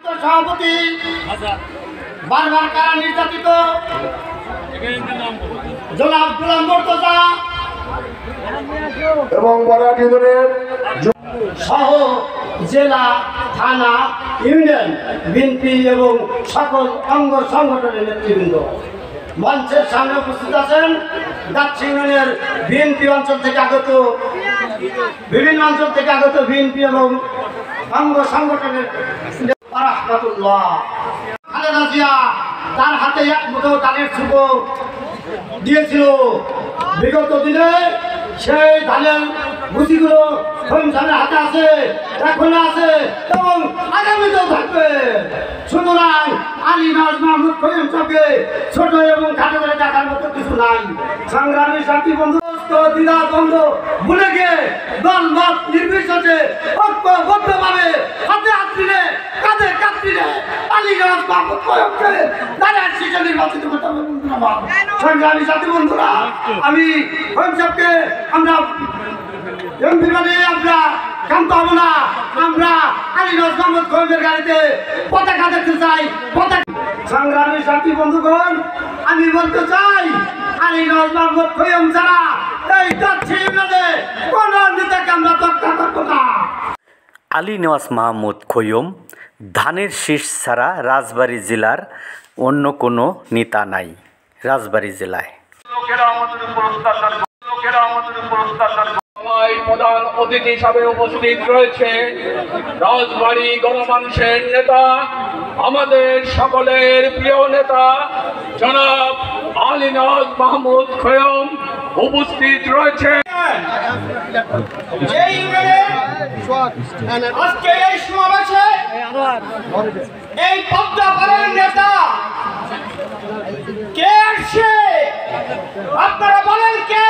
সভাপতি বারবার কারা নির্যাতিত জনাব গোলাম মুর্তজা এবং বরাক ইউনিয়নের সহ জেলা থানা ইউনিয়ন বিএনপি এবং সকল অঙ্গ সংগঠনের নেতৃবৃন্দ মঞ্চের সামনে উপস্থিত আছেন গাছি ইউনিয়নের বিএনপি অঞ্চল থেকে আগত বিভিন্ন অঞ্চল থেকে আগত বিএনপি এবং অঙ্গ সংগঠনের রাহমাতুল্লাহ খালেদা জিয়া তার হাতে এক মুঠো ধানের সুপো দিয়েছিল। বিগত দিনে সেই ধানের ভুসিগুলো সংসারের হাতে আছে, এখনো আছে এবং আগামীতেও থাকবে। সুতরাং আলী নওয়াজ মাহমুদ খৈয়ম সাহেবকে ছোট এবং খাটো করে দেখার মতো কিছু নাই। সংগ্রামী সাথী বন্ধু দ্বিধা দ্বন্দ্ব ভুলে গিয়ে দল মত নির্বিশেষে ঐক্যবদ্ধভাবে হাতে হাত মিলে কাঁধে কাঁধ মিলে আলী নওয়াজ মাহমুদ খৈয়মকে ধানের শীর্ষে নির্বাচিত করতে হবে। সংগ্রামী সাথী বন্ধুরা, আমি খৈয়ম সাহেবকে আমরা এমপি মানে আমরা কান্ত হব না। আমরা আলী নওয়াজ মাহমুদ খৈয়মের গাড়িতে পতাকা দেখতে চাই। সংগ্রামী সাথী বন্ধুগণ, আমি বলতে চাই আলী নওয়াজ মাহমুদ খৈয়ম ছাড়া এই গাছি ইউনিয়নে কোন নেতাকে আমরা রক্ষা করব না। আলী নওয়াজ মাহমুদ খৈয়ম ধানের শীষ ছাড়া রাজবাড়ী জেলার অন্য কোনো নেতা নাই। রাজবাড়ী জেলায় প্রধান অতিথি হিসাবে উপস্থিত রয়েছে রাজবাড়ী গণমানুষের নেতা, আমাদের সকলের প্রিয় নেতা জনাব আলী নওয়াজ মাহমুদ খৈয়ম উপস্থিত রয়েছে। আজকে এই সমাবেশে এই পদ্মাপাড়ের নেতা কে আসছে? আপনারা বলেন কে?